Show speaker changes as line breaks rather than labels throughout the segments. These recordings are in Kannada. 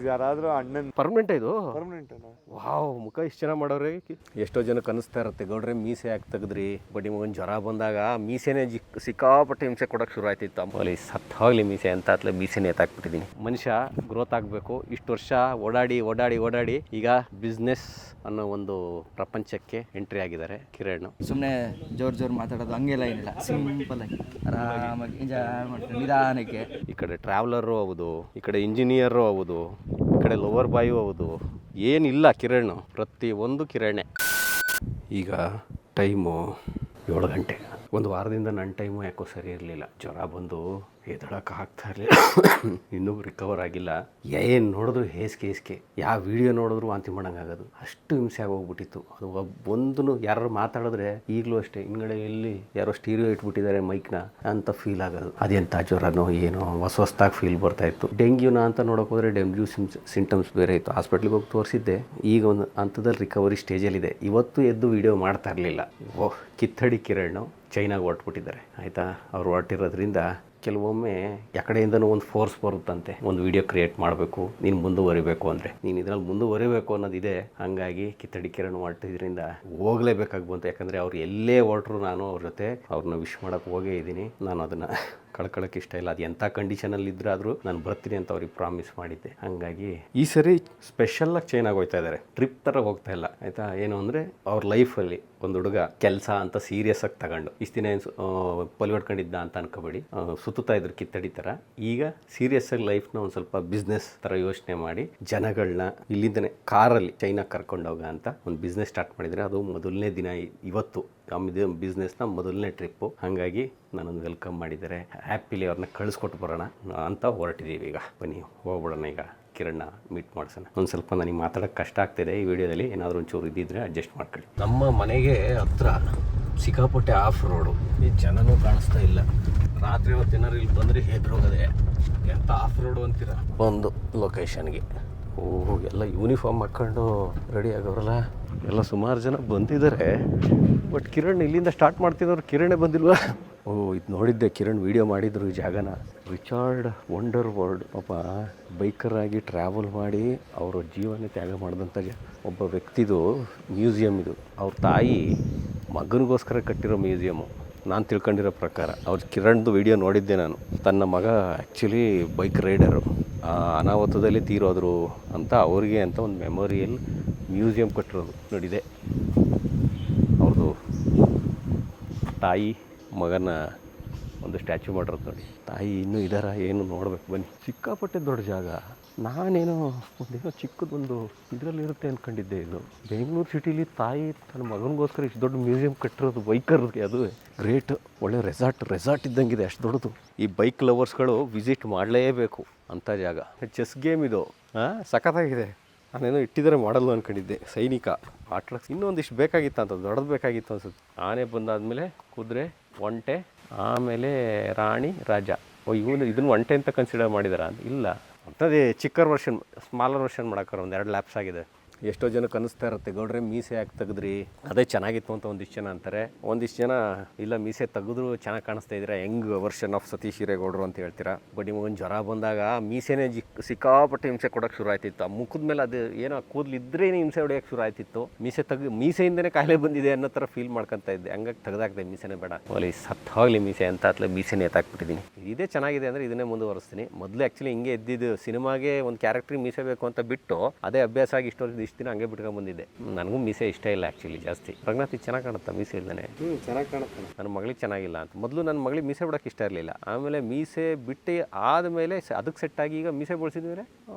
ಯಾರಾದ್ರೂ ಅಣ್ಣನ್
ಪರ್ಮನೆಂಟ್ ಇದು
ಪರ್ಮನೆಂಟ್
ವಾವ್, ಮುಖ ಇಷ್ಟು ಚೆನ್ನಾಗಿ ಮಾಡೋರೆ. ಎಷ್ಟೋ ಜನ ಕನಿಸ್ತಾ ಇರುತ್ತೆ, ಗೌಡ್ರೆ ಮೀಸೆ ಯಾಕೆ ತೆಗೆದ್ರಿ, ಬಟ್ ನಿಮಗೊಂದು ಜ್ವರ ಬಂದಾಗ ಮೀಸೆನೇ ಸಿಕ್ಕಾಪಟ್ಟೆ ಹಿಂಸೆ ಕೊಡೋಕೆ ಶುರು ಆಯ್ತಿತ್ತು. ಅಲ್ಲಿ ಸತ್ತಾಗಲಿ ಮೀಸೆ ಅಂತ ಅತ್ಲೆ ಮೀಸೆನೇ ಎತ್ತಾಕ್ಬಿಟ್ಟಿದ್ದೀನಿ. ಮನುಷ್ಯ ಗ್ರೋತ್ ಆಗಬೇಕು. ಇಷ್ಟು ವರ್ಷ ಓಡಾಡಿ ಓಡಾಡಿ ಓಡಾಡಿ ಈಗ ಬಿಸ್ನೆಸ್ ಅನ್ನೋ ಒಂದು ಪ್ರಪಂಚಕ್ಕೆ ಎಂಟ್ರಿ ಆಗಿದ್ದಾರೆ ಕಿರಣ್.
ಸುಮ್ಮನೆ ಜೋರು ಮಾತಾಡೋದು ಹಂಗೆಲ್ಲ ಏನಿಲ್ಲ, ಸಿಂಪಲ್ ಆಗಿ ಆರಾಮಾಗಿ ಎಂಜಾಯ್ ಮಾಡ್ತಾರೆ ನಿಧಾನಕ್ಕೆ.
ಈ ಕಡೆ ಟ್ರಾವೆಲರು ಹೌದು, ಈ ಕಡೆ ಇಂಜಿನಿಯರು ಹೌದು, ಈ ಕಡೆ ಲೋವರ್ ಬಾಯು ಹೌದು, ಏನಿಲ್ಲ ಕಿರಣ್, ಪ್ರತಿಯೊಂದು ಕಿರಣೆ. ಈಗ ಟೈಮು 7 ಗಂಟೆ. ಒಂದು ವಾರದಿಂದ ನನ್ನ ಟೈಮು ಯಾಕೋ ಸರಿ ಇರಲಿಲ್ಲ. ಜ್ವರ ಬಂದು ಎದಳಕ್ಕೆ ಆಗ್ತಾ ಇರಲಿಲ್ಲ, ಇನ್ನೂ ರಿಕವರ್ ಆಗಿಲ್ಲ. ಏನು ನೋಡಿದ್ರು ಹೇಸಿಗೆ, ಯಾವ ವಿಡಿಯೋ ನೋಡಿದ್ರು ವಾಂತಿ ಮಾಡೋಂಗಾಗೋದು, ಅಷ್ಟು ಹಿಂಸೆ ಆಗೋಗ್ಬಿಟ್ಟಿತ್ತು. ಅದು ಒಂದು ಯಾರು ಮಾತಾಡಿದ್ರೆ ಈಗಲೂ ಅಷ್ಟೇ ಹಿಂಗಡೆ ಎಲ್ಲಿ ಯಾರೋ ಸ್ಟೀರಿಯೋ ಇಟ್ಬಿಟ್ಟಿದ್ದಾರೆ ಮೈಕ್ನ ಅಂತ ಫೀಲ್ ಆಗೋದು. ಅದೆಂಥ ಜ್ವರನೋ ಏನೋ ಹೊಸದಾಗಿ ಫೀಲ್ ಬರ್ತಾಯಿತ್ತು. ಡೆಂಗ್ಯೂನ ಅಂತ ನೋಡೋಕೆ ಹೋದರೆ ಡೆಂಗ್ಯೂ ಸಿಂಟಮ್ಸ್ ಬೇರೆ ಇತ್ತು. ಹಾಸ್ಪಿಟ್ಲಿಗೆ ಹೋಗಿ ತೋರಿಸಿದ್ದೆ. ಈಗ ಒಂದು ಹಂತದಲ್ಲಿ ರಿಕವರಿ ಸ್ಟೇಜಲ್ಲಿದೆ. ಇವತ್ತು ಎದ್ದು ವಿಡಿಯೋ ಮಾಡ್ತಾ ಇರಲಿಲ್ಲ. ಕಿತ್ತಡಿ ಕಿರಣ್ ಚೈನಾಗೆ ಹೊರಟ್ಬಿಟ್ಟಿದ್ದಾರೆ ಆಯಿತಾ. ಅವ್ರು ಹೊರಟಿರೋದ್ರಿಂದ ಕೆಲವೊಮ್ಮೆ ಯಾಕಡೆಯಿಂದನೂ ಒಂದು ಫೋರ್ಸ್ ಬರುತ್ತಂತೆ, ಒಂದು ವಿಡಿಯೋ ಕ್ರಿಯೇಟ್ ಮಾಡಬೇಕು, ನೀನು ಮುಂದುವರಿಬೇಕು ಅಂದರೆ. ನೀನು ಇದರಲ್ಲಿ ಮುಂದುವರಿಬೇಕು ಅನ್ನೋದಿದೆ. ಹಾಗಾಗಿ ಕಿತ್ತಡಿ ಕಿರಣ್ ಹೊರಟಿದ್ರಿಂದ ಹೋಗಲೇಬೇಕಾಗಿ ಬಂತು. ಯಾಕಂದರೆ ಅವ್ರು ಎಲ್ಲೇ ಹೊರಟ್ರು ನಾನು ಅವ್ರ ಜೊತೆ ಅವ್ರನ್ನ ವಿಶ್ ಮಾಡೋಕ್ಕೆ ಹೋಗೇ ಇದ್ದೀನಿ. ನಾನು ಅದನ್ನು ಕಳ್ಕೊಳ್ಳೋಕೆ ಇಷ್ಟ ಇಲ್ಲ. ಅದು ಎಂಥ ಕಂಡೀಷನಲ್ಲಿ ಇದ್ರಾದರೂ ನಾನು ಬರ್ತೀನಿ ಅಂತ ಅವ್ರಿಗೆ ಪ್ರಾಮಿಸ್ ಮಾಡಿದ್ದೆ. ಹಾಗಾಗಿ ಈ ಸರಿ ಸ್ಪೆಷಲಾಗಿ ಚೈನಾಗಿ ಹೋಗ್ತಾ ಇದ್ದಾರೆ. ಟ್ರಿಪ್ ಥರ ಹೋಗ್ತಾ ಇಲ್ಲ ಆಯಿತಾ. ಏನು ಅಂದರೆ ಅವ್ರ ಲೈಫಲ್ಲಿ ಒಂದು ಹುಡುಗ ಕೆಲಸ ಅಂತ ಸೀರಿಯಸ್ ಆಗಿ ತಗೊಂಡು ಇಷ್ಟು ದಿನ ಪೊಲಿ ಹೊಡ್ಕೊಂಡಿದ್ದ ಅಂತ ಅನ್ಕೋಬೇಡಿ, ಸುತ್ತಾ ಇದ್ರು ಕಿತ್ತಡಿ ಥರ. ಈಗ ಸೀರಿಯಸ್ ಆಗಿ ಲೈಫ್ನ ಒಂದು ಸ್ವಲ್ಪ ಬಿಸ್ನೆಸ್ ಥರ ಯೋಚನೆ ಮಾಡಿ ಜನಗಳನ್ನ ಇಲ್ಲಿಂದನೇ ಕಾರಲ್ಲಿ ಚೈನಾಗೆ ಕರ್ಕೊಂಡೋಗ ಅಂತ ಒಂದು ಬಿಸ್ನೆಸ್ ಸ್ಟಾರ್ಟ್ ಮಾಡಿದರೆ. ಅದು ಮೊದಲನೇ ದಿನ ಇವತ್ತು ಬಿಸ್ನೆಸ್ನ ಮೊದಲನೇ ಟ್ರಿಪ್ಪು. ಹಾಗಾಗಿ ನಾನೊಂದು ವೆಲ್ಕಮ್ ಮಾಡಿದ್ದಾರೆ. ಹ್ಯಾಪಿಲಿ ಅವ್ರನ್ನ ಕಳಿಸ್ಕೊಟ್ಟು ಬರೋಣ ಅಂತ ಹೊರಟಿದ್ದೀವಿ. ಈಗ ಬನ್ನಿ ಹೋಗ್ಬಿಡೋಣ. ಈಗ ಕಿರಣ್ಣ ಮೀಟ್ ಮಾಡ್ಸೋಣ. ಒಂದು ಸ್ವಲ್ಪ ನನಗೆ ಮಾತಾಡೋಕ್ಕೆ ಕಷ್ಟ ಆಗ್ತಿದೆ ಈ ವಿಡಿಯೋದಲ್ಲಿ. ಏನಾದರೂ ಒಂಚೂರು ಇದ್ದಿದ್ರೆ ಅಡ್ಜಸ್ಟ್ ಮಾಡ್ಕೊಳ್ಳಿ. ನಮ್ಮ ಮನೆಗೆ ಹತ್ರ ಸಿಕ್ಕಾಪಟ್ಟೆ ಆಫ್ ರೋಡು. ಈ ಜನನೂ ಕಾಣಿಸ್ತಾ ಇಲ್ಲ. ರಾತ್ರಿ ಹೊತ್ತು ಏನಾರು ಇಲ್ಲಿ ಬಂದರೆ ಹೆದ್ರೋಗದೆ. ಎಂಥ ಆಫ್ ರೋಡು ಅಂತೀರ. ಒಂದು ಲೊಕೇಶನ್ಗೆ ಎಲ್ಲ ಯೂನಿಫಾರ್ಮ್ ಹಾಕ್ಕೊಂಡು ರೆಡಿ ಆಗೋರಲ್ಲ. ಎಲ್ಲ ಸುಮಾರು ಜನ ಬಂದಿದ್ದಾರೆ. ಬಟ್ ಕಿರಣ್ ಇಲ್ಲಿಂದ ಸ್ಟಾರ್ಟ್ ಮಾಡ್ತಿದ್ದವ್ರು ಕಿರಣೇ ಬಂದಿಲ್ವಾ? ಇದು ನೋಡಿದ್ದೆ, ಕಿರಣ್ ವಿಡಿಯೋ ಮಾಡಿದ್ರು ಈ ಜಾಗನ. ರಿಚಾರ್ಡ್ ವಂಡರ್ ವರ್ಲ್ಡ್ ಪಾಪ ಬೈಕರ್ ಆಗಿ ಟ್ರಾವೆಲ್ ಮಾಡಿ ಅವರ ಜೀವನ ತ್ಯಾಗ ಮಾಡಿದಂಥ ಒಬ್ಬ ವ್ಯಕ್ತಿದು ಮ್ಯೂಸಿಯಂ ಇದು. ಅವ್ರ ತಾಯಿ ಮಗನಿಗೋಸ್ಕರ ಕಟ್ಟಿರೋ ಮ್ಯೂಸಿಯಮು ನಾನು ತಿಳ್ಕೊಂಡಿರೋ ಪ್ರಕಾರ. ಅವ್ರ ಕಿರಣ್ದು ವಿಡಿಯೋ ನೋಡಿದ್ದೆ ನಾನು. ತನ್ನ ಮಗ ಆ್ಯಕ್ಚುಲಿ ಬೈಕ್ ರೈಡರು, ಅನಾಹುತದಲ್ಲಿ ತೀರೋದ್ರು ಅಂತ ಅವ್ರಿಗೆ ಅಂತ ಒಂದು ಮೆಮೋರಿಯಲ್ ಮ್ಯೂಸಿಯಂ ಕಟ್ಟಿರೋದು ನೋಡಿದೆ. ಅವ್ರದ್ದು ತಾಯಿ ಮಗನ ಒಂದು ಸ್ಟ್ಯಾಚ್ಯೂ ಮಾಡಿರೋದು ನೋಡಿ. ತಾಯಿ ಇನ್ನೂ ಇದ್ದಾರ ಏನು ನೋಡ್ಬೇಕು ಬನ್ನಿ. ಸಿಕ್ಕಾಪಟ್ಟೆ ದೊಡ್ಡ ಜಾಗ. ನಾನೇನೋ ಒಂದೇನೋ ಚಿಕ್ಕದೊಂದು ಇದರಲ್ಲಿರುತ್ತೆ ಅಂದ್ಕೊಂಡಿದ್ದೆ. ಇದು ಬೆಂಗಳೂರು ಸಿಟಿಲಿ ತಾಯಿ ತನ್ನ ಮಗನಿಗೋಸ್ಕರ ಇಷ್ಟು ದೊಡ್ಡ ಮ್ಯೂಸಿಯಂ ಕಟ್ಟಿರೋದು ಬೈಕರ್ಗೆ, ಅದು ಗ್ರೇಟ್. ಒಳ್ಳೆ ರೆಸಾರ್ಟ್ ಇದ್ದಂಗಿದೆ, ಅಷ್ಟು ದೊಡ್ಡದು. ಈ ಬೈಕ್ ಲವರ್ಸ್ಗಳು ವಿಸಿಟ್ ಮಾಡಲೇಬೇಕು ಅಂಥ ಜಾಗ. ಚೆಸ್ ಗೇಮ್ ಇದು, ಸಖತ್ತಾಗಿದೆ. ನಾನೇನೋ ಇಟ್ಟಿದ್ದಾರೆ ಮಾಡಲ್ಲ ಅಂದ್ಕೊಂಡಿದ್ದೆ. ಸೈನಿಕ ಆಟ ಇನ್ನೊಂದಿಷ್ಟು ಬೇಕಾಗಿತ್ತು ಅಂತ, ದೊಡ್ಡದು ಬೇಕಾಗಿತ್ತು ಅನ್ಸುತ್ತೆ. ಆನೆ ಬಂದಾದಮೇಲೆ ಕುದುರೆ, ಒಂಟೆ, ಆಮೇಲೆ ರಾಣಿ, ರಾಜ. ಇದನ್ನು ಒಂಟೆ ಅಂತ ಕನ್ಸಿಡರ್ ಮಾಡಿದಾರ ಅಂತ ಇಲ್ಲ. ಅಂಥದ್ದೇ ಚಿಕ್ಕರ್ ವರ್ಷನ್, ಸ್ಮಾಲರ್ ವರ್ಷನ್ ಮಾಡೋಕ್ಕಾರ ಒಂದು 2 ಲ್ಯಾಪ್ಸ್ ಆಗಿದೆ. ಎಷ್ಟೋ ಜನ ಕನಿಸ್ತಾ ಇರುತ್ತೆ, ಗೌಡ್ರೆ ಮೀಸೆ ಯಾಕೆ ತೆಗೆದ್ರಿ, ಅದೇ ಚೆನ್ನಾಗಿತ್ತು ಅಂತ ಒಂದಿಷ್ಟು ಜನ ಅಂತಾರೆ. ಒಂದಿಷ್ಟು ಜನ ಇಲ್ಲ ಮೀಸೆ ತೆಗೆದ್ರು ಚೆನ್ನಾಗಿ ಕಾಣಿಸ್ತಾ ಇದ್ದೀರಾ, ಯಂಗ್ ವರ್ಷನ್ ಆಫ್ ಸತೀಶ್ ಹಿರೇಗೌಡರು ಅಂತ ಹೇಳ್ತೀರಾ. ಬಟ್ ನಿಮಗೊಂದು ಜ್ವರ ಬಂದಾಗ ಮೀಸೆನೇ ಸಿಕ್ಕಾಪಟ್ಟೆ ಹಿಂಸೆ ಕೊಡೋಕ್ಕೆ ಶುರು ಆಯ್ತಿತ್ತು. ಆ ಮುಖದ ಮೇಲೆ ಅದು ಏನೋ ಕೂದಲಿದ್ರೇ ಹಿಂಸೆ ಹೊಡೆಯೋಕ್ಕೆ ಶುರು ಆಯ್ತಿತ್ತು. ಮೀಸೆಯಿಂದನೇ ಕಾಯಿಲೆ ಬಂದಿದೆ ಅನ್ನೋ ಥರ ಫೀಲ್ ಮಾಡ್ಕೊತಾ ಇದ್ದೆ. ಹಂಗಾಗಿ ತೆಗೆದಾಕ್ದೆ ಮೀಸೆನೇ ಬೇಡ, ಅಲ್ಲಿ ಸತ್ತಾಗಲಿ ಮೀಸೆ ಅಂತ ಅತ್ಲೆ ಮೀಸೆನೇ ಎತ್ತಾಕ್ಬಿಟ್ಟಿದ್ದೀನಿ. ಇದೇ ಚೆನ್ನಾಗಿದೆ ಅಂದರೆ ಇದನ್ನೇ ಮುಂದುವರಿಸ್ತೀನಿ. ಮೊದಲು ಆ್ಯಕ್ಚುಲಿ ಹಿಂಗೆ ಎದ್ದಿದ್ದು, ಸಿನಿಮಾಗೆ ಒಂದು ಕ್ಯಾರೆಕ್ಟ್ರಿಗೆ ಮೀಸೆ ಬೇಕು ಅಂತ ಬಿಟ್ಟು ಅದೇ ಅಭ್ಯಾಸ ಆಗಿ ಇಷ್ಟು ದಿನ ಹಂಗೆ ಬಿಟ್ಕೊಂಡು ಬಂದಿದ್ದೆ. ನನಗೂ ಮೀಸೆ ಇಷ್ಟ ಇಲ್ಲ ಆ್ಯಕ್ಚುಲಿ ಜಾಸ್ತಿ. ಪ್ರಜ್ಞಾತಿ ಚೆನ್ನಾಗಿ ಕಾಣುತ್ತಾ ಮೀಸೆ ಇಲ್ಲದೇ? ಚೆನ್ನಾಗಿ ಕಾಣುತ್ತೆ. ನನ್ನ ಮಗಳಿಗೆ ಚೆನ್ನಾಗಿಲ್ಲ ಅಂತ. ಮೊದಲು ನನ್ನ ಮಗಳಿಗೆ ಮೀಸೆ ಬಿಡೋಕ್ಕೆ ಇಷ್ಟ ಇರಲಿಲ್ಲ. ಆಮೇಲೆ ಮೀಸೆ ಬಿಟ್ಟು ಆದಮೇಲೆ ಅದಕ್ಕೆ ಸೆಟ್ಟಾಗಿ ಈಗ ಮೀಸೆ ಬಿಡಿಸಿದ್ಮೇಲೆ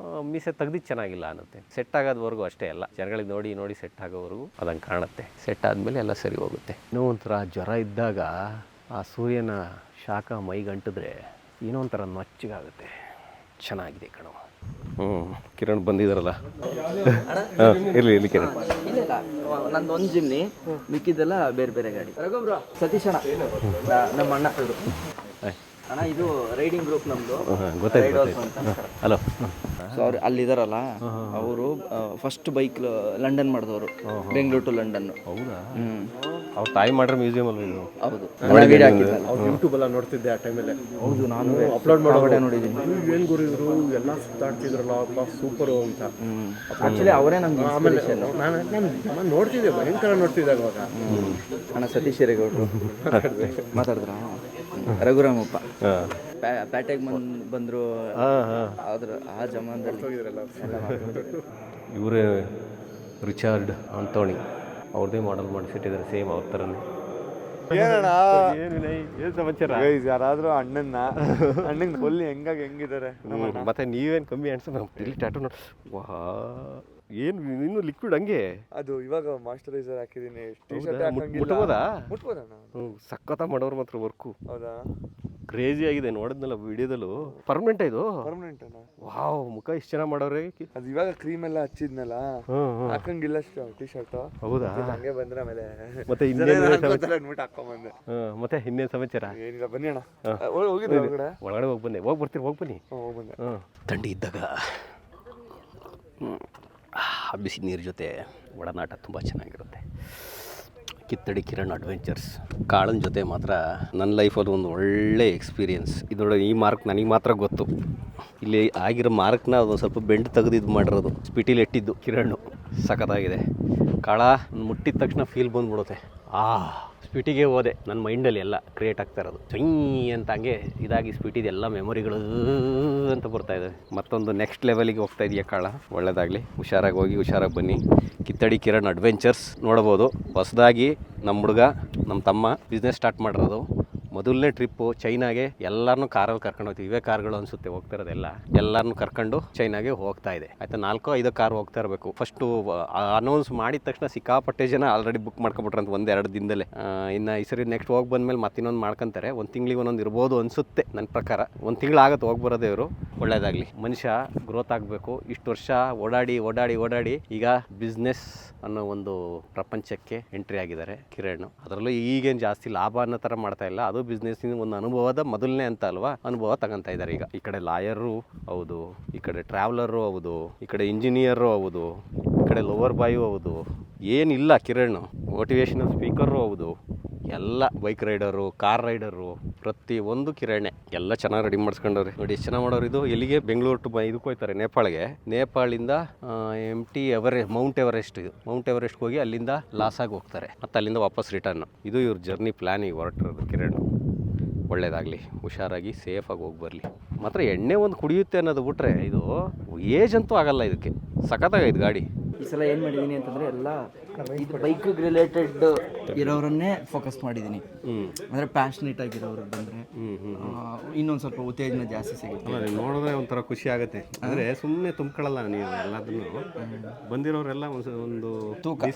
ಮೀಸೆ ತೆಗ್ದಿದ್ದು ಚೆನ್ನಾಗಿಲ್ಲ ಅನ್ನುತ್ತೆ. ಸೆಟ್ ಆಗೋದ್ವರೆಗೂ ಅಷ್ಟೇ ಅಲ್ಲ, ಜನಗಳಿಗೆ ನೋಡಿ ಸೆಟ್ ಆಗೋವರೆಗೂ ಅದಂಗೆ ಕಾಣುತ್ತೆ. ಸೆಟ್ ಆದಮೇಲೆ ಎಲ್ಲ ಸರಿ ಹೋಗುತ್ತೆ. ಇನ್ನೂ ಒಂಥರ ಜ್ವರ ಇದ್ದಾಗ ಆ ಸೂರ್ಯನ ಶಾಖ ಮೈಗಂಟಿದ್ರೆ ಏನೋ ಒಂಥರ ನೊಚ್ಚಗಾಗುತ್ತೆ. ಚೆನ್ನಾಗಿದೆ ಕಣೋ. ಕಿರಣ್ ಬಂದಿದ್ದಾರಲ್ಲ, ಇರ್ಲಿ ಕಿರಣ್.
ನಂದು ಒಂದು ಜಿಮ್ನಿ, ಮಿಕ್ಕಿದ್ದೆಲ್ಲ ಬೇರೆ ಬೇರೆ ಗಾಡಿ. ಸತೀಶ್ ಅಣ್ಣ ನಮ್ಮ ಅಣ್ಣ ಅಣ್ಣ, ಇದು ರೈಡಿಂಗ್ ಗ್ರೂಪ್ ನಮ್ಮದು.
ಗೊತ್ತಾಯ್ತು. ಹಲೋ.
ಸೊ ಅವ್ರು ಅಲ್ಲಿದಾರಲ್ಲ ಅವರು ಫಸ್ಟ್ ಬೈಕ್ ಲಂಡನ್ ಮಾಡಿದವರು, ಬೆಂಗಳೂರು ಟು ಲಂಡನ್.
ಹೌದಾ? ಅವ್ರ ತಾಯಿ ಮಾಡ್ರೆ ಮ್ಯೂಸಿಯಂ ಅಲ್ವ ಇದು?
ಹೌದು,
ಯೂಟ್ಯೂಬ್ ಎಲ್ಲ ನೋಡ್ತಿದ್ದೆ ಆ ಟೈಮಲ್ಲಿ.
ಹೌದು, ನಾನು
ಅಪ್ಲೋಡ್ ಮಾಡೋದೇ
ನೋಡಿದ್ದೀನಿ.
ಏನು ಗುರಿದ್ರು ಎಲ್ಲ ಸುತ್ತಾಡ್ತಿದ್ರಲ್ಲ, ಸೂಪರು ಅಂತ.
ಆಕ್ಚುಲಿ ಅವರೇ ನಮ್ಗೆ
ಆಮೇಲೆ ನಾನು ನೋಡ್ತಿದ್ದೆ, ಭಯಂಕರ ನೋಡ್ತಿದ್ದೆ ಅವಾಗ.
ಅಣ್ಣ ಸತೀಶ್ ಹಿರೇಗೌಡರು ಮಾತಾಡಿದ್ರ, ರಘುರಾಮಪ್ಪ ಪ್ಯಾಟೆಗೆ ಬಂದರು, ಆದ್ರ ಆ ಜಮಾನದಲ್ಲಿ
ಇವರೇ ರಿಚಾರ್ಡ್ ಆಂಟೋನಿ, ಅವ್ರದ್ದೇ ಮಾಡೆಲ್ ಮಾಡಿಸಿಟ್ಟಿದ್ದಾರೆ ಸೇಮ್ ಅವ್ರ ಥರನೇ.
ಏನಣ್ಣ ಏನು ಸಮಾಚಾರ? ಯಾರಾದರೂ ಅಣ್ಣಂಗೆ ಫುಲ್ ಹೆಂಗಿದ್ದಾರೆ.
ಮತ್ತೆ ನೀವೇನು ಕಮ್ಮಿ ಅನ್ಸ ಇಲ್ಲಿ ಟ್ಯಾಟೂ ನೋಡಿ. ವಾ, ಏನು ಇನ್ನೂ ಲಿಕ್ವಿಡ್ ಹಂಗೆ?
ಅದು ಇವಾಗ ಮಾಯಿಶ್ಚರೈಸರ್ ಹಾಕಿದ್ದೀನಿ.
ಮುಟ್ಬೋದಾ?
ಮುಟ್ಬೋದಣ್ಣ.
ಸಖತ್ತ ಮಾಡೋರು ಮಾತ್ರ ವರ್ಕು.
ಹೌದಾ?
ಕ್ರೇಜಿ ಆಗಿದೆ, ನೋಡಿದ್ನಲ್ಲ ವಿಡಿಯೋದಲ್ಲೂ. ಪರ್ಮನೆಂಟ್ ಇದು?
ಪರ್ಮನೆಂಟ್ ಅಣ್ಣ.
ವಾವ್, ಮುಖ ಇಷ್ಟು ಚೆನ್ನಾಗಿ ಮಾಡೋರೆ.
ಅದು ಇವಾಗ ಕ್ರೀಮ್ ಎಲ್ಲ ಹಚ್ಚಿದ್ನಲ್ಲ, ಹಾಕಂಗಿಲ್ಲ ಟಿ ಶರ್ಟ್.
ಹೌದಾ?
ಹಂಗೆ ಬಂದ್ರೆ ಆಮೇಲೆ
ಮತ್ತೆ
ಅಂದ್ಬಿಟ್ಟು ಹಾಕೊಂಬಂದೆ.
ಮತ್ತೆ ಇನ್ನೇನು ಸಮಾಚಾರ?
ಏನಿಲ್ಲ, ಬನ್ನಿ ಅಣ್ಣ. ಹೋಗಿದ್ದೆ
ಒಳಗಡೆ ಹೋಗಿ ಬಂದೆ. ಹೋಗಿ ಬನ್ನಿ.
ಹೋಗ್ಬಂದೆ.
ಥಂಡಿ ಇದ್ದಾಗ ಬಿಸಿ ನೀರು ಜೊತೆ ಒಡನಾಟ ತುಂಬ ಚೆನ್ನಾಗಿರುತ್ತೆ. ಕಿತ್ತಡಿ ಕಿರಣ್ ಅಡ್ವೆಂಚರ್ಸ್ ಕಾಳನ ಜೊತೆ ಮಾತ್ರ ನನ್ನ ಲೈಫಲ್ಲಿ ಒಂದು ಒಳ್ಳೆ ಎಕ್ಸ್ಪೀರಿಯೆನ್ಸ್. ಇದು ಈ ಮಾರ್ಕ್ ನನಗೆ ಮಾತ್ರ ಗೊತ್ತು. ಇಲ್ಲಿ ಆಗಿರೋ ಮಾರ್ಕ್ನ ಅದೊಂದು ಸ್ವಲ್ಪ ಬೆಂಡ್ ತೆಗೆದಿದ್ದು ಮಾಡಿರೋದು, ಸ್ಪಿಟಿಲಿ ಎಟ್ಟಿದ್ದು ಕಿರಣ್. ಸಖತ್ತಾಗಿದೆ ಕಾಳ. ಮುಟ್ಟಿದ ತಕ್ಷಣ ಫೀಲ್ ಬಂದ್ಬಿಡುತ್ತೆ. ಸ್ಪಿಟಿಗೆ ಹೋದೆ, ನನ್ನ ಮೈಂಡಲ್ಲಿ ಎಲ್ಲ ಕ್ರಿಯೇಟ್ ಆಗ್ತಾ ಇರೋದು ಚೊಯ್ ಅಂತ ಹಂಗೆ ಇದಾಗಿ ಸ್ಪಿಟಿದು ಎಲ್ಲ ಮೆಮೊರಿಗಳು ಅಂತ ಬರ್ತಾಯಿದೆ. ಮತ್ತೊಂದು ನೆಕ್ಸ್ಟ್ ಲೆವೆಲಿಗೆ ಹೋಗ್ತಾ ಇದೆಯಾ ಕಾಳ. ಒಳ್ಳೆಯದಾಗಲಿ, ಹುಷಾರಾಗಿ ಹೋಗಿ ಹುಷಾರಾಗಿ ಬನ್ನಿ. ಕಿತ್ತಡಿ ಕಿರಣ್ ಅಡ್ವೆಂಚರ್ಸ್ ನೋಡ್ಬೋದು. ಹೊಸದಾಗಿ ನಮ್ಮ ಹುಡುಗ, ನಮ್ಮ ತಮ್ಮ ಬಿಸ್ನೆಸ್ ಸ್ಟಾರ್ಟ್ ಮಾಡಿರೋದು. ಮೊದಲನೇ ಟ್ರಿಪ್ಪು ಚೈನಾಗೆ. ಎಲ್ಲರನ್ನೂ ಕಾರಲ್ಲಿ ಕರ್ಕೊಂಡು ಹೋಗ್ತೀವಿ. ಇವೇ ಕಾರ್ಗಳು ಅನಿಸುತ್ತೆ ಹೋಗ್ತಾ ಇರೋದೆಲ್ಲ. ಎಲ್ಲರನ್ನೂ ಕರ್ಕೊಂಡು ಚೈನಾಗೆ ಹೋಗ್ತಾ ಇದೆ. ಆಯಿತಾ, 4-5 ಕಾರ್ ಹೋಗ್ತಾ ಇರಬೇಕು. ಫಸ್ಟು ಅನೌನ್ಸ್ ಮಾಡಿದ ತಕ್ಷಣ ಸಿಕ್ಕಾಪಟ್ಟೆ ಜನ ಆಲ್ರೆಡಿ ಬುಕ್ ಮಾಡ್ಕೊಬಿಟ್ರಂತ 1-2 ದಿನದಲ್ಲೇ. ಇನ್ನು ಈ ಸರಿ ನೆಕ್ಸ್ಟ್ ಹೋಗಿ ಬಂದಮೇಲೆ ಮತ್ತಿನ್ನೊಂದು ಮಾಡ್ಕೊತಾರೆ. 1 ತಿಂಗಳಿಗೆ ಒಂದೊಂದು ಇರ್ಬೋದು ಅನಿಸುತ್ತೆ ನನ್ನ ಪ್ರಕಾರ. 1 ತಿಂಗಳಾಗತ್ತೆ ಹೋಗಿ ಬರೋದೇ. ಇವರು ಒಳ್ಳೆಯದಾಗಲಿ. ಮನುಷ್ಯ ಗ್ರೋತ್ ಆಗಬೇಕು. ಇಷ್ಟು ವರ್ಷ ಓಡಾಡಿ ಈಗ ಬಿಸ್ನೆಸ್ ಅನ್ನೋ ಒಂದು ಪ್ರಪಂಚಕ್ಕೆ ಎಂಟ್ರಿ ಆಗಿದ್ದಾರೆ ಕಿರಣ್. ಅದರಲ್ಲೂ ಈಗೇನು ಜಾಸ್ತಿ ಲಾಭ ಅನ್ನೋ ಥರ ಮಾಡ್ತಾ ಇಲ್ಲ. ಅದು ಬಿಸ್ನೆಸ್ಸಿನ ಒಂದು ಅನುಭವದ ಮೊದಲನೇ ಅಂತ ಅಲ್ವಾ, ಅನುಭವ ತಗೊಂತಾ ಇದ್ದಾರೆ ಈಗ. ಈ ಕಡೆ ಲಾಯರು ಹೌದು, ಈ ಕಡೆ ಟ್ರಾವೆಲರು ಹೌದು, ಈ ಕಡೆ ಇಂಜಿನಿಯರು ಹೌದು, ಈ ಕಡೆ ಲೋವರ್ ಬಾಯು ಹೌದು. ಏನಿಲ್ಲ ಕಿರಣ್. ಮೋಟಿವೇಶನಲ್ ಸ್ಪೀಕರು ಹೌದು. ಎಲ್ಲ ಬೈಕ್ ರೈಡರು, ಕಾರ್ ರೈಡರು, ಪ್ರತಿಯೊಂದು ಕಿರಣೆ. ಎಲ್ಲ ಚೆನ್ನಾಗಿ ರೆಡಿ ಮಾಡಿಸ್ಕೊಂಡವ್ರೆ ನೋಡಿ. ಎಷ್ಟು ಚೆನ್ನಾಗಿ ಮಾಡೋರು. ಇದು ಎಲ್ಲಿಗೆ? ಬೆಂಗಳೂರು ಟು ಇದಕ್ಕೆ ಹೋಗ್ತಾರೆ, ನೇಪಾಳಿಗೆ. ನೇಪಾಳಿಂದ ಮೌಂಟ್ ಎವರೆಸ್ಟ್ಗೆ ಹೋಗಿ ಅಲ್ಲಿಂದ ಲಾಸಾಗಿ ಹೋಗ್ತಾರೆ. ಮತ್ತು ಅಲ್ಲಿಂದ ವಾಪಸ್ ರಿಟರ್ನ್. ಇದು ಇವ್ರ ಜರ್ನಿ ಪ್ಲ್ಯಾನಿಗೆ ಹೊರಟಿರೋದು ಕಿರಣ್. ಒಳ್ಳೆಯದಾಗಲಿ, ಹುಷಾರಾಗಿ ಸೇಫಾಗಿ ಹೋಗಿ ಬರಲಿ. ಮಾತ್ರ ಎಣ್ಣೆ ಒಂದು ಕುಡಿಯುತ್ತೆ ಅನ್ನೋದು ಬಿಟ್ರೆ ಇದು ಏಜ್ ಅಂತೂ ಆಗಲ್ಲ ಇದಕ್ಕೆ. ಸಖತ್ತಾಗೈದು ಗಾಡಿ.
ಈ ಸಲ ಏನು ಮಾಡಿದ್ದೀನಿ ಅಂತಂದರೆ ಎಲ್ಲ ಇದು ಬೈಕ್ ರಿಲೇಟೆಡ್ ಇರೋರನ್ನೇ ಫೋಕಸ್ ಮಾಡಿದ್ದೀನಿ. ಅಂದರೆ ಪ್ಯಾಷನೇಟ್ ಆಗಿರೋರು ಬಂದರೆ ಇನ್ನೊಂದು ಸ್ವಲ್ಪ ಉತ್ತೇಜನ ಜಾಸ್ತಿ ಸಿಗುತ್ತೆ.
ನೋಡಿದ್ರೆ ಒಂಥರ ಖುಷಿ ಆಗುತ್ತೆ. ಅಂದರೆ ಸುಮ್ಮನೆ ತುಂಬ್ಕೊಳ್ಳಲ್ಲ ನೀವು ಎಲ್ಲದನ್ನು. ಬಂದಿರೋರೆಲ್ಲ ಒಂದು ತೂಕ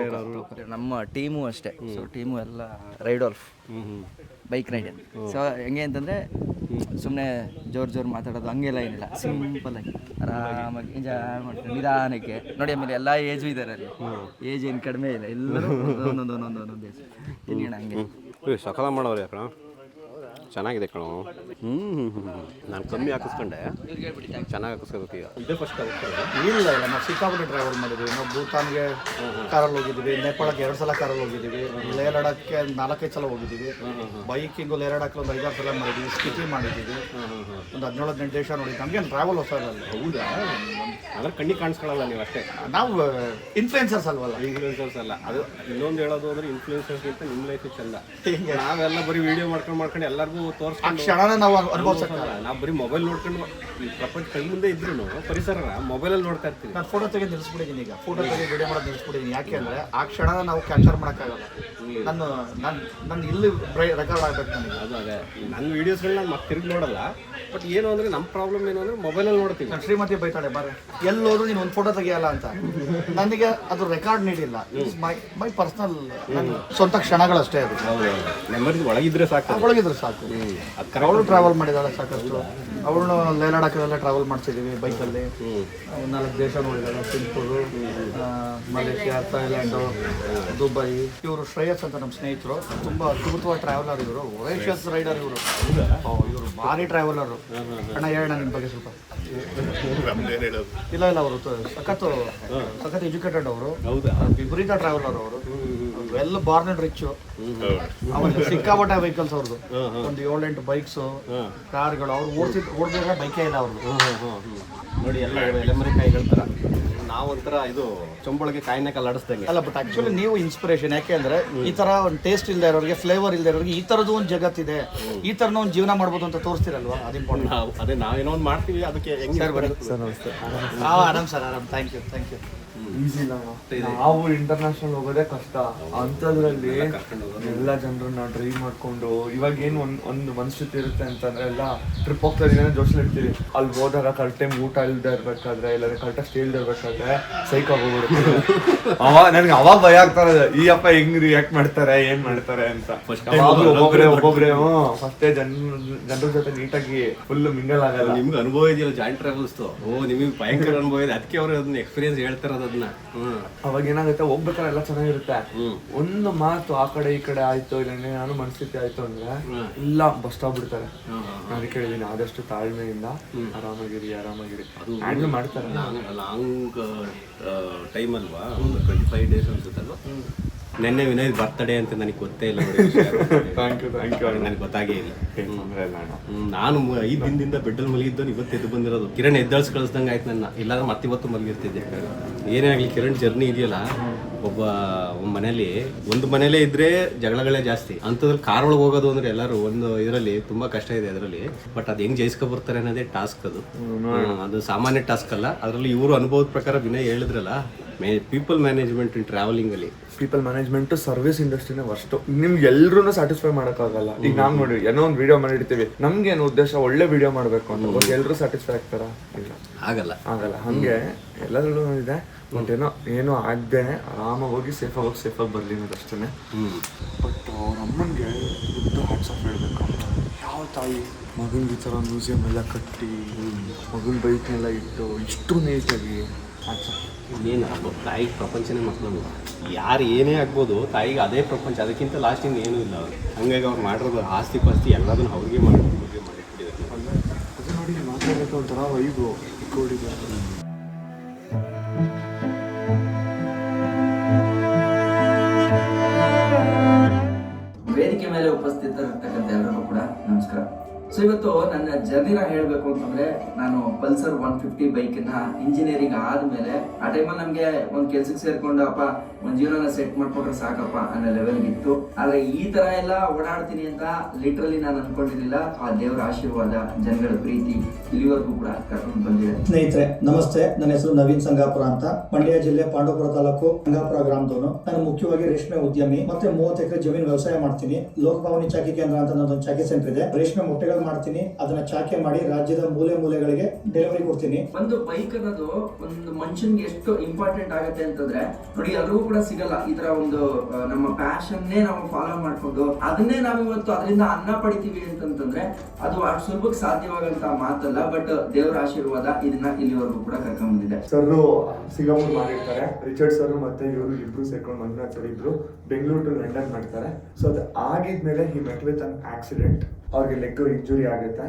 ಇರೋರು.
ನಮ್ಮ ಟೀಮು ಅಷ್ಟೇ. ಸೊ ಟೀಮು ಎಲ್ಲ ರೈಡರ್ಸ್, ಬೈಕ್ ರೈಡರ್. ಸೊ ಹೆಂಗೆ ಅಂತಂದರೆ ಸುಮ್ಮನೆ ಜೋರು ಮಾತಾಡೋದು ಹಂಗೆಲ್ಲ ಏನಿಲ್ಲ. ಸಿಂಪಲ್ಲಾಗಿ ಆರಾಮಾಗಿ ಎಂಜಾಯ್ ಮಾಡ್ತಾರೆ ನಿಧಾನಕ್ಕೆ. ನೋಡಿ ಆಮೇಲೆ ಎಲ್ಲ ಏಜು ಇದ್ದಾರೆ ಅಲ್ಲಿ. ಏಜ್ ಏನು ಕಡಿಮೆ ಇಲ್ಲ, ಎಲ್ಲರೂ ಒಂದೊಂದು ಏಜ್. ತಿನ್ನೋಣ ಹಂಗೆ.
ಸಕಲ ಮಾಡೋರು ಯಾಕಣ ಚೆನ್ನಾಗಿದೆ ಕಣೋ. ನಾನು ಕಮ್ಮಿ ಹಾಕಿಸ್ಕೊಂಡೆ, ಚೆನ್ನಾಗಿ ಹಾಕಿಸ್ಕೋಬೇಕು ಈಗ. ಇದೇ ಫಸ್ಟ್
ಇಲ್ಲ ನಾವು ಸಿಕ್ಕಾಪಟ್ಟೆ ಟ್ರಾವೆಲ್ ಮಾಡಿದ್ವಿ. ನಾವು ಭೂತಾನ್ಗೆ ಕಾರಲ್ಲಿ ಹೋಗಿದ್ದೀವಿ, ನೇಪಾಳಕ್ಕೆ 2 ಸಲ ಕಾರಲ್ಲಿ ಹೋಗಿದ್ದೀವಿ, ಲೇ ಲಡಾಖ್ಗೆ 4-5 ಸಲ ಹೋಗಿದ್ದೀವಿ. ಬೈಕಿಂಗು ಲೇ ಲಡಾಖ್ಗೆ ಒಂದು 5-6 ಸಲ ಮಾಡಿದ್ದೀವಿ. ಸ್ಕಿಟಿ ಮಾಡಿದ್ದೀವಿ, ಒಂದು 17-18 ದೇಶ ನೋಡಿದ್ವಿ. ನಮಗೇನು ಟ್ರಾವೆಲ್ ಹೊಸದಲ್ಲ.
ಹೌದಾ? ಅದ್ರ ಕಣ್ಣಿಗೆ ಕಾಣಿಸ್ಕೊಳ್ಳಲ್ಲ ನೀವು ಅಷ್ಟೇ.
ನಾವು ಇನ್ಫ್ಲುಯೆನ್ಸರ್ಸ್ ಅಲ್ವಲ್ಲ.
ಇನ್ಫ್ಲುಯೆನ್ಸರ್ಸ್ ಅಲ್ಲ. ಅದು ಇನ್ನೊಂದು ಹೇಳೋದು ಅಂದರೆ ಇನ್ಫ್ಲುಯೆನ್ಸರ್ಸ್ಗಿಂತ ನಿಮ್ಮ ಲೈಫ್ ಚಂದ. ನಾವೆಲ್ಲ ಬರೀ ವಿಡಿಯೋ ಮಾಡ್ಕೊಂಡು ಎಲ್ಲರಿಗೂ ತೋರಿಸ್ಕೊಂಡು
ಕ್ಷಣನ ನಾವು ಅನುಭವಿಸಕ್ಕೆ.
ನಾವು ಬರೀ ಮೊಬೈಲ್ ನೋಡ್ಕೊಂಡು ಈ ಪ್ರಪಂಚ ಕೈ ಮುಂದೆ ಇದ್ರೂ ಪರಿಸರ ಮೊಬೈಲಲ್ಲಿ ನೋಡ್ತಾ ಇರ್ತೀವಿ.
ನಾನು ಫೋಟೋ ತೆಗೆದು ನಿಲ್ಲಿಸ್ಬಿಟ್ಟಿದ್ದೀನಿ. ಈಗ ಫೋಟೋ ತೆಗೆದು ವಿಡಿಯೋ ಮಾಡೋದು ನಿಲ್ಲಿಸ್ಬಿಟ್ಟಿದ್ದೀನಿ. ಯಾಕೆ ಅಂದರೆ ಆ ಕ್ಷಣನ ನಾವು ಕ್ಯಾಪ್ಚರ್ ಮಾಡೋಕ್ಕಾಗಲ್ಲ. ನಾನು ಇಲ್ಲಿ ರೆಕಾರ್ಡ್ ಆಗಬೇಕು ನನಗೆ.
ಅದು ಅದೇ ನನ್ನ ವೀಡಿಯೋಸ್ಗಳನ್ನ ಮತ್ತೆ ತಿರುಗಿ ನೋಡಲ್ಲ. ಬಟ್ ಏನು ಅಂದರೆ ನಮ್ಮ ಪ್ರಾಬ್ಲಮ್ ಏನು ಅಂದರೆ ಮೊಬೈಲಲ್ಲಿ ನೋಡ್ತೀವಿ.
ನಾನು ಶ್ರೀಮತಿ ಬೈತಾಳೆ, ಬಾರೆ ಎಲ್ಲೋದ್ರು ನೀನು ಒಂದು ಫೋಟೋ ತೆಗಿಯಲ್ಲ ಅಂತ. ನನಗೆ ಅದು ರೆಕಾರ್ಡ್ ನೀಡಿಲ್ಲ. ಮೈ ಪರ್ಸನಲ್ ನನ್ನ ಸ್ವಂತ ಕ್ಷಣಗಳಷ್ಟೇ. ಅದು
ಮೆಮೊರಿ ಒಳಗಿದ್ರೆ ಸಾಕು.
ಒಳಗಿದ್ರೆ ಸಾಕು. ಅವಳು ಟ್ರಾವೆಲ್ ಮಾಡಿದಾಳೆ ಸಾಕಷ್ಟು. ಅವಳು ಲೇ ಲಡಾಖೆಲ್ಲ ಟ್ರಾವೆಲ್ ಮಾಡ್ತಿದ್ದೀವಿ ಬೈಕಲ್ಲಿ. 4 ದೇಶ ನೋಡಿದ್ದಾರೆ, ಸಿಂಗಾಪುರು, ಮಲೇಷಿಯಾ, ಥೈಲ್ಯಾಂಡು, ದುಬೈ. ಇವರು ಶ್ರೇಯಸ್ ಅಂತ ನಮ್ಮ ಸ್ನೇಹಿತರು, ತುಂಬ ಅದ್ಭುತವಾದ ಟ್ರಾವೆಲರ್ ಇವರು, ಒರೇಷಿಯಸ್ ರೈಡರ್ ಇವರು. ಇವರು ಭಾರಿ ಟ್ರಾವೆಲರು. ಅಣ್ಣ ಹೇಳೋಣ ನಿಮ್ಮ ಬಗ್ಗೆ ಸ್ವಲ್ಪ. ಇಲ್ಲ ಅವರು ಸಖತ್ ಎಜುಕೇಟೆಡ್ ಅವರು, ವಿಪರೀತ ಟ್ರಾವೆಲರ್ ಅವರು, ವೆಲ್ ಬಾರ್ನ್ ಅಂಡ್ ರಿಚ್. ಆಮೇಲೆ ಸಿಕ್ಕಾಪಟ್ಟೆ ವೆಹಿಕಲ್ಸ್ ಅವ್ರದ್ದು, ಒಂದು 7-8 ಬೈಕ್ಸು, ಕಾರ್ಗಳು. ಅವ್ರು ಓಡ್ದಿರೋ ಬೈಕೇ ಇಲ್ಲ ಅವ್ರದ್ದು.
ನೋಡಿ ಎಲ್ಲ ಎಲೆಮರೆ ಕಾಯಿಗಳ ಥರ, ನಾವೊಂಥರ ಇದು ಚೊಂಬೊಳಗೆ ಕಾಯಿನ ಕಲ್ಲಾಡಿಸ್ದಂಗೆ.
ಅಲ್ಲ, ಬಟ್ ಆಕ್ಚುಲಿ ನೀವು ಇನ್ಸ್ಪಿರೇಷನ್. ಯಾಕೆ ಅಂದ್ರೆ ಈ ತರ ಒಂದು ಟೇಸ್ಟ್ ಇಲ್ಲದೆ ಇರೋರಿಗೆ, ಫ್ಲೇವರ್ ಇಲ್ಲದೆ ಇರೋರಿಗೆ ಈ ತರದ್ದು ಒಂದು ಜಗತ್ತಿದೆ, ಈ ತರನ ಒಂದು ಜೀವನ ಮಾಡ್ಬೋದು ಅಂತ ತೋರಿಸ್ತಿರಲ್ವಾ, ಅದು ಇಂಪಾರ್ಟೆಂಟ್.
ಅದೇ ನಾವೇನೋ ಒಂದು ಮಾಡ್ತೀವಿ, ಅದಕ್ಕೆ ಹೆಂಗೆ
ಸರ್ ನಮಸ್ತೆ.
ಆರಾಮ್ ಸರ್, ಆರಾಮ್. Thank you.
ಈಸಿ ಇಲ್ಲ. ನಾವು ಇಂಟರ್ನ್ಯಾಷನಲ್ ಹೋಗೋದೇ ಕಷ್ಟ. ಅಂಥದ್ರಲ್ಲಿ ಎಲ್ಲ ಜನರನ್ನ ಡ್ರೈವ್ ಮಾಡ್ಕೊಂಡು, ಇವಾಗ ಏನು ಒಂದು ಮನಸ್ಥಿತಿ ಇರುತ್ತೆ ಅಂತಂದ್ರೆ, ಎಲ್ಲ ಟ್ರಿಪ್ ಹೋಗ್ತಾ ಇದೀನಿ ಜೋಶಲ್ಲಿ ಇರ್ತೀವಿ. ಅಲ್ಲಿ ಹೋದಾಗ ಕರೆಕ್ಟ್ ಟೈಮ್ ಊಟ ಇಲ್ಲದೆ ಇರ್ಬೇಕಾದ್ರೆ, ಇಲ್ಲಾಂದ್ರೆ ಕರೆಕ್ಟಾಗಿ ಸ್ಟೇ ಇಲ್ಲದೆ ಇರ್ಬೇಕಾದ್ರೆ ಸೈಕ್ ಆಗೋಗ್ಬಿಡುತ್ತೆ. ನನಗೆ ಅವಾಗ ಭಯ ಆಗ್ತಾರೆ, ಈ ಅಪ್ಪ ಹೆಂಗ್ ರಿಯಾಕ್ಟ್ ಮಾಡ್ತಾರೆ, ಏನ್ ಮಾಡ್ತಾರೆ ಅಂತ. ಒಬ್ಬೊಬ್ರೆ ಫಸ್ಟೇ ಜನರ ಜೊತೆ ನೀಟಾಗಿ ಫುಲ್ ಮಿಂಗಲ್ ಆಗಲ್ಲ.
ನಿಮ್ಗೆ ಅನುಭವ ಇದೆಯಲ್ಲ ಜಾಯಿಂಟ್ ಟ್ರಾವೆಲ್ಸ್, ನಿಮಗೆ ಭಯಂಕರ ಅನುಭವ ಇದೆ, ಅದಕ್ಕೆ ಅವರು ಅದನ್ನ ಎಕ್ಸ್ಪೀರಿಯನ್ಸ್ ಹೇಳ್ತಾರದು.
ಅವಾಗ ಏನಾಗುತ್ತೆ, ಹೋಗ್ಬೇಕಾದ್ರೆ ಎಲ್ಲ ಚೆನ್ನಾಗಿರುತ್ತೆ. ಒಂದು ಮಾತು ಆ ಕಡೆ ಈ ಕಡೆ ಆಯ್ತು, ಇಲ್ಲ ನಾನು ಮನಸ್ಥಿತಿ ಆಯ್ತು ಅಂದ್ರೆ ಇಲ್ಲ ಬಸ್ ಸ್ಟಾಪ್ ಬಿಡ್ತಾರೆ. ಅದಕ್ಕೆ ಹೇಳಿದೀನಿ, ಆದಷ್ಟು ತಾಳ್ಮೆಯಿಂದ ಆರಾಮಾಗಿರಿ ಅದು ಹ್ಯಾಂಡಲ್ ಮಾಡ್ತಾರೆ.
ಲಾಂಗ್ ಟೈಮ್ ಅಲ್ವಾ, ಒಂದು 25 days ಅನ್ಸುತ್ತಲ್ವಾ. ನೆನ್ನೆ ವಿನಯ್ ಬರ್ತಡೇ ಅಂತ ನನಗೆ ಗೊತ್ತೇ ಇಲ್ಲ.
ಥ್ಯಾಂಕ್ ಯು
ನನಗೆ ಗೊತ್ತಾಗೇ ಇಲ್ಲ. ನಾನು 5 ದಿನದಿಂದ ಬೆಡ್ಡಲ್ಲಿ ಮಲಗಿದ್ದು, ಇವತ್ತು ಎದ್ದು ಬಂದಿರೋದು. ಕಿರಣ್ ಎದ್ದಳ್ಸಿ ಕಳಿಸ್ದಂಗೆ ಆಯ್ತು ನನ್ನ, ಇಲ್ಲಾಂದ್ರೆ ಮತ್ತಿವತ್ತು ಮಲಗಿರ್ತಿದ್ದೆ. ಏನೇ ಆಗಲಿ ಕಿರಣ್ ಜರ್ನಿ ಇದೆಯಲ್ಲ, ಒಬ್ಬ ಒಂದು ಮನೇಲೇ ಇದ್ರೆ ಜಗಳಗಳೇ ಜಾಸ್ತಿ. ಅಂಥದ್ರಲ್ಲಿ ಕಾರ್ ಒಳಗೆ ಹೋಗೋದು ಅಂದ್ರೆ ಎಲ್ಲರೂ ಒಂದು ಇದರಲ್ಲಿ ತುಂಬಾ ಕಷ್ಟ ಇದೆ ಅದರಲ್ಲಿ. ಬಟ್ ಅದು ಹೆಂಗ್ ಜಯಿಸ್ಕೊ ಬರ್ತಾರೆ ಅನ್ನೋದೇ ಟಾಸ್ಕ್. ಅದು ಸಾಮಾನ್ಯ ಟಾಸ್ಕ್ ಅಲ್ಲ. ಅದರಲ್ಲಿ ಇವರು ಅನುಭವದ ಪ್ರಕಾರ ವಿನಯ್ ಹೇಳಿದ್ರಲ್ಲ, ಪೀಪಲ್ ಮ್ಯಾನೇಜ್ಮೆಂಟ್ ಇನ್ ಟ್ರಾವೆಲಿಂಗ್ ಅಲ್ಲಿ.
ಪೀಪಲ್ ಮ್ಯಾನೇಜ್ಮೆಂಟ್ ಸರ್ವಿಸ್ ಇಂಡಸ್ಟ್ರಿನೇ ಫಸ್ಟ್. ನಿಮ್ಗೆ ಎಲ್ಲರೂ ಸ್ಯಾಟಿಸ್ಫೈ ಮಾಡೋಕ್ಕಾಗಲ್ಲ. ಈಗ ನಾವು ನೋಡಿ ಏನೋ ಒಂದು ವಿಡಿಯೋ ಮಾಡಿರ್ತೀವಿ, ನಮ್ಗೆ ಏನು ಉದ್ದೇಶ ಒಳ್ಳೆ ವಿಡಿಯೋ ಮಾಡಬೇಕು ಅಂತ, ಎಲ್ಲರೂ ಸ್ಯಾಟಿಸ್ಫೈ ಆಗ್ತಾರ? ಇಲ್ಲ, ಆಗಲ್ಲ. ಹಂಗೆ ಎಲ್ಲದರಲ್ಲೂ ಇದೆ. ಬಟ್ ಏನೋ ಆಗದೇನೆ ಆರಾಮಾಗಿ ಹೋಗಿ ಸೇಫಾಗಿ ಬರಲಿ ಅನ್ನೋದಷ್ಟೇ. ಬಟ್ ಅವ್ರ ಅಮ್ಮನಿಗೆ ಹ್ಯಾಟ್ಸ್ ಆಫ್ ಹೇಳಬೇಕು. ಯಾವ ತಾಯಿ ಮಗನಿಗೆ ಈ ಥರ ಮ್ಯೂಸಿಯಂ ಎಲ್ಲ ಕಟ್ಟಿ, ಮಗನ ಬೈಕ್ನೆಲ್ಲ ಇಟ್ಟು ಇಷ್ಟು ನೀಟಾಗಿ ಹ್ಯಾಟ್ಸ್ ಆಫ್.
ಇನ್ನೇನು ಆಗ್ಬೋದು, ತಾಯಿಗೆ ಪ್ರಪಂಚನೇ ಮಕ್ಕಳು. ಯಾರು ಏನೇ ಆಗ್ಬೋದು, ತಾಯಿಗೆ ಅದೇ ಪ್ರಪಂಚ, ಅದಕ್ಕಿಂತ ಲಾಸ್ಟಿಂದ ಏನೂ ಇಲ್ಲ ಅವ್ರು. ಹಂಗಾಗಿ ಅವ್ರು ಮಾಡಿರೋದು ಆಸ್ತಿ ಪಾಸ್ತಿ ಎಲ್ಲದನ್ನು ಅವ್ರಿಗೆ ಮಾಡಿಬಿಟ್ಟಿದ್ದಾರೆ.
ಅದು ನೋಡಿ ಮಾತಾಡೋದು ಒಂಥರ ವೈಬು ಕೋಡಿಗೆ.
ವೇದಿಕೆ ಮೇಲೆ ಉಪಸ್ಥಿತರಿರ್ತಕ್ಕಂಥ ಎಲ್ಲರಿಗೂ ಕೂಡ ನಮಸ್ಕಾರ. ಸೊ ಇವತ್ತು ನನ್ನ ಜರ್ನಿನ ಹೇಳಬೇಕು ಅಂತಂದ್ರೆ, ನಾನು ಪಲ್ಸರ್ 150 ಬೈಕ್ನ ಇಂಜಿನಿಯರಿಂಗ್ ಆದ್ಮೇಲೆ ಆ ಟೈಮಲ್ಲಿ ನಮಗೆ ಒಂದು ಕೆಲ್ಸಕ್ಕೆ ಸೇರ್ಕೊಂಡು ಅಪ್ಪ ಒಂದು ಜೀವನ ಸೆಟ್ ಮಾಡ್ಕೊಂಡ್ರೆ ಸಾಕಪ್ಪ ಅನ್ನೋ ಲೆವೆಲ್ಗೆ ಇತ್ತು. ಆದ್ರೆ ಈ ತರ ಎಲ್ಲ ಓಡಾಡ್ತೀನಿ ಅಂತ ಲಿಟ್ರಲಿ ನಾನು ಅನ್ಕೊಂಡಿರ್ಲಿಲ್ಲ. ಆ ದೇವರ ಆಶೀರ್ವಾದ, ಜನಗಳ ಪ್ರೀತಿ ಇಲ್ಲಿವರೆಗೂ ಕೂಡ ಕರ್ಕೊಂಡು ಬಂದಿದೆ.
ಸ್ನೇಹಿತರೆ ನಮಸ್ತೆ, ನನ್ನ ಹೆಸರು ನವೀನ್ ಸಂಗಾಪುರ ಅಂತ, ಮಂಡ್ಯ ಜಿಲ್ಲೆ ಪಾಂಡವಪುರ ತಾಲೂಕು ಸಂಗಾಪುರ ಗ್ರಾಮದವನು. ನಾನು ಮುಖ್ಯವಾಗಿ ರೇಷ್ಮೆ ಉದ್ಯಮಿ, ಮತ್ತೆ 30 ಎಕರೆ ಜಮೀನು ವ್ಯವಸಾಯ ಮಾಡ್ತೀನಿ. ಲೋಕಭವನಿ ಚಾಕಿ ಕೇಂದ್ರ ಅಂತ ನನ್ನೊಂದು ಚಾಕಿ ಸೆಂಟರ್ ಇದೆ. ರೇಷ್ಮೆ ಮೊಟ್ಟೆಗಳು ಮಾಡ್ತೀನಿ, ಅದನ್ನ ಚಾಕೆ ಮಾಡಿ ರಾಜ್ಯದ ಮೂಲೆಗಳಿಗೆ ಡೆಲಿವರಿ ಕೊಡ್ತೀನಿ.
ಒಂದು ಬೈಕ್ ಅನ್ನೋದು ಒಂದು ಮನುಷ್ಯನ್ಗೆ ಎಷ್ಟು ಇಂಪಾರ್ಟೆಂಟ್ ಆಗುತ್ತೆ ಅಂತಂದ್ರೆ, ನೋಡಿ ಎಲ್ಲರಿಗೂ ಕೂಡ ಸಿಗಲ್ಲ ಈ ತರ ಒಂದು ನಮ್ಮ ಪ್ಯಾಷನ್ನೇ ನಾವು ಫಾಲೋ ಮಾಡ್ಕೊಂಡು ಅದನ್ನೇ ನಾವು ಇವತ್ತು ಅದರಿಂದ ಅನ್ನ ಪಡಿತೀವಿ ಅಂತಂದ್ರೆ ಅದು ಅಷ್ಟು ಸುಲಭಕ್ಕೆ ಸಾಧ್ಯವಾಗಂತ ಮಾತಲ್ಲ. ಬಟ್ ದೇವರ ಆಶೀರ್ವಾದ ಇದನ್ನ ಇಲ್ಲಿವರೆಗೂ ಕೂಡ ಕರ್ಕೊಂಡ್ ಬಂದಿದೆ.
ಸರ್ ಸಿಂಗಾಪುರ್ ಮಾಡಿರ್ತಾರೆ, ರಿಚರ್ಡ್ ಸರ್ ಮತ್ತೆ ಇವರು ಇಬ್ರು ಸೇರ್ಕೊಂಡು ಮಂಜುನಾಥ್ ಸರ್ ಇಬ್ರು ಬೆಂಗಳೂರು ಟು ಲಂಡನ್ ಮಾಡ್ತಾರೆ. ಸೊ ಅದು ಆಗಿದ್ಮೇಲೆ ಈ ಮೆಟ್ ವಿತ್ ಅನ್ ಆಕ್ಸಿಡೆಂಟ್, ಅವ್ರಿಗೆ ಲೆಗ್ ಇಂಜುರಿ ಆಗುತ್ತೆ.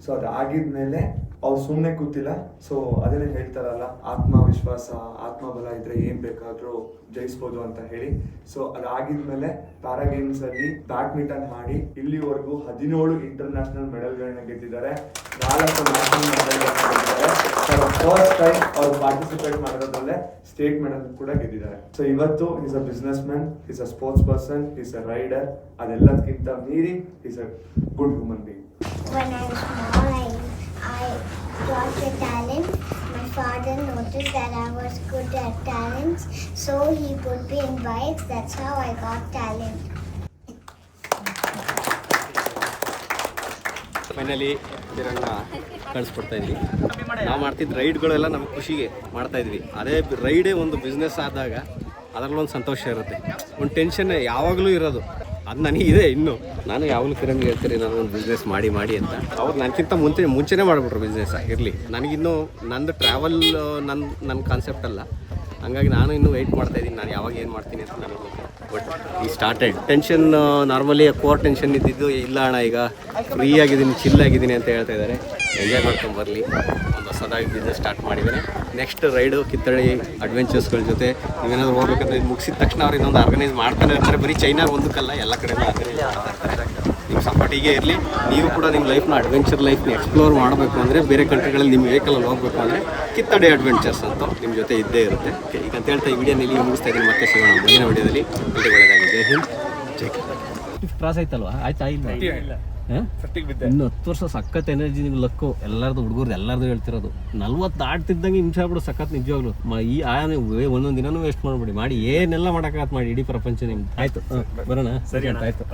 ಸೊ ಅದು ಆಗಿದ್ಮೇಲೆ ಅವ್ರು ಸುಮ್ಮನೆ ಕೂತಿಲ್ಲ. ಸೊ ಅದನ್ನೇ ಹೇಳ್ತಾರಲ್ಲ, ಆತ್ಮವಿಶ್ವಾಸ ಆತ್ಮಬಲ ಇದ್ರೆ ಏನ್ ಬೇಕಾದ್ರೂ ಜಯಿಸ್ಬೋದು ಅಂತ ಹೇಳಿ. ಸೊ ಅದಾಗಿದ್ಮೇಲೆ ಪ್ಯಾರಾ ಗೇಮ್ಸ್ ಅಲ್ಲಿ ಬ್ಯಾಡ್ಮಿಂಟನ್ ಆಡಿ ಇಲ್ಲಿವರೆಗೂ 17 ಇಂಟರ್ನ್ಯಾಷನಲ್ ಮೆಡಲ್ಗಳನ್ನ ಗೆದ್ದಿದ್ದಾರೆ, 4 ನ್ಯಾಷನಲ್ ಮೆಡಲ್ ಗೆದ್ದಿದ್ದಾರೆ. ಫಸ್ಟ್ ಟೈಮ್ ಅವ್ರು ಪಾರ್ಟಿಸಿಪೇಟ್ ಮಾಡೋದ್ರಲ್ಲೇ ಸ್ಟೇಟ್ ಮೆಡಲ್ ಕೂಡ ಗೆದ್ದಿದ್ದಾರೆ. ಸೊ ಇವತ್ತು is a business man, is a sports person, is a rider. ಅದೆಲ್ಲದಕ್ಕಿಂತ ಮೀರಿ is a good human being.
When I was small, I got the talent. My father noticed that I was good at talents, so he put me in bikes. That's how I got talent.
Finally ಕಿರಣ್ಣ ಕಳಿಸ್ಕೊಡ್ತಾ ಇದ್ವಿ. ನಾವು ಮಾಡ್ತಿದ್ದ ರೈಡ್ಗಳೆಲ್ಲ ನಮ್ಮ ಖುಷಿಗೆ ಮಾಡ್ತಾ ಇದ್ವಿ. ಅದೇ ರೈಡೇ ಒಂದು ಬಿಸ್ನೆಸ್ ಆದಾಗ ಅದರಲ್ಲೊಂದು ಸಂತೋಷ ಇರುತ್ತೆ, ಒಂದು ಟೆನ್ಷನ್ ಯಾವಾಗಲೂ ಇರೋದು. ಅದು ನನಗಿದೆ ಇನ್ನು. ನಾನು ಯಾವಾಗಲೂ ಕಿರಣ್ ಹೇಳ್ತೀರಿ ನಾನು ಒಂದು ಬಿಸ್ನೆಸ್ ಮಾಡಿ ಅಂತ. ಅವ್ರು ನನಗಿಂತ ಮುಂಚೆನೇ ಮಾಡಿಬಿಟ್ರು ಬಿಸ್ನೆಸ್. ಇರಲಿ, ನನಗಿನ್ನೂ ನಂದು ಟ್ರಾವೆಲ್ ನನ್ನ ಕಾನ್ಸೆಪ್ಟ್ ಅಲ್ಲ. ಹಂಗಾಗಿ ನಾನು ಇನ್ನೂ ವೆಯ್ಟ್ ಮಾಡ್ತಾಯಿದ್ದೀನಿ, ನಾನು ಯಾವಾಗ ಏನು ಮಾಡ್ತೀನಿ ಅಂತ ನನಗೆ ಗೊತ್ತಿಲ್ಲ. ಬಟ್ ಈ started tension, normally core tension ಇದ್ದಿದ್ದು ಇಲ್ಲ ಅಣ್ಣ, ಈಗ ಫ್ರೀ ಆಗಿದ್ದೀನಿ, ಚಿಲ್ ಆಗಿದ್ದೀನಿ ಅಂತ ಹೇಳ್ತಾ ಇದ್ದಾರೆ. ಎಂಜಾಯ್ ಮಾಡ್ಕೊಂಬರಲಿ. ಒಂದು ಹೊಸದಾಗಿ ಬಿಸ್ನೆಸ್ ಸ್ಟಾರ್ಟ್ ಮಾಡಿದ್ದೇನೆ. ನೆಕ್ಸ್ಟ್ ರೈಡು ಕಿತ್ತಳೆ ಅಡ್ವೆಂಚರ್ಸ್ಗಳ ಜೊತೆ ನೀವೇನಾದ್ರು ಹೋಗ್ಬೇಕಂದ್ರೆ ಇದು ಮುಗಿಸಿದ ತಕ್ಷಣ ಅವ್ರು ಇನ್ನೊಂದು ಆರ್ಗನೈಸ್ ಮಾಡ್ತಾನೆ ಇರ್ತಾರೆ. ಬರೀ ಚೈನಾಗ ಒಂದಕ್ಕಲ್ಲ, ಎಲ್ಲ ಕಡೆನೂ ಆರ್ಗನೈಸ್ ಮಾಡ್ತಾ ಇರ್ತಾರೆ. ನಿಮ್ಮ ಸಪೋರ್ಟ್ ಹೀಗೆ ಇರಲಿ. ನೀವು ಕೂಡ ನಿಮ್ಮ ಲೈಫ್ನ ಅಡ್ವೆಂಚರ್ ಲೈಫ್ನ ಎಕ್ಸ್ಪ್ಲೋರ್ ಮಾಡಬೇಕು ಅಂದರೆ, ಬೇರೆ ಕಂಟ್ರಿಗಳಲ್ಲಿ ನಿಮ್ಮ ವೆಹಿಕಲಲ್ಲಿ ಹೋಗಬೇಕು ಅಂದರೆ ಕಿತ್ತಳೆ ಅಡ್ವೆಂಚರ್ಸ್ ಅಂತ ನಿಮ್ಮ ಜೊತೆ ಇದ್ದೇ ಇರುತ್ತೆ. ಈಗ ಅಂತ ಹೇಳ್ತಾ ಈ ವಿಡಿಯೋನಲ್ಲಿ ಮುಗಿಸ್ತಾ ಇದ್ದೀನಿ. ಮತ್ತೆ ಸಿಗೋಣ ಮುಂದಿನ ವಿಡಿಯೋದಲ್ಲಿ. ಒಳ್ಳೆಯದಾಗಿ. ಜೈ ಹಿಂದ್, ಜೈ ಕರ್ನಾಟಕ. ಕ್ರಾಸ್ ಆಯ್ತಲ್ವಾ? ಆಯ್ತಾ? ಇನ್ನು 10 ವರ್ಷ ಸಖತ್ ಎನರ್ಜಿ, ನೀವು ಲಕ್ಕು ಎಲ್ಲರದು, ಹುಡುಗರ್ದು ಎಲ್ಲರದು ಹೇಳ್ತಿರೋದು. 40 ದಾಟ್ತಿದ್ದಂಗೆ ಹಿಂಸೆ ಆಗ್ಬಿಡು ಸಖತ್ ನಿಜವಾಗ್ಲು. ಈ ಒಂದೊಂದು ದಿನನೂ ವೇಸ್ಟ್ ಮಾಡ್ಬಿಡಿ, ಮಾಡಿ ಏನೆಲ್ಲ ಮಾಡೋಕ್ಕಾಗತ್ತೆ ಮಾಡಿ, ಇಡೀ ಪ್ರಪಂಚ ನಿಮ್ದು. ಆಯ್ತು, ಬರೋಣ. ಸರಿ, ಆಯ್ತು.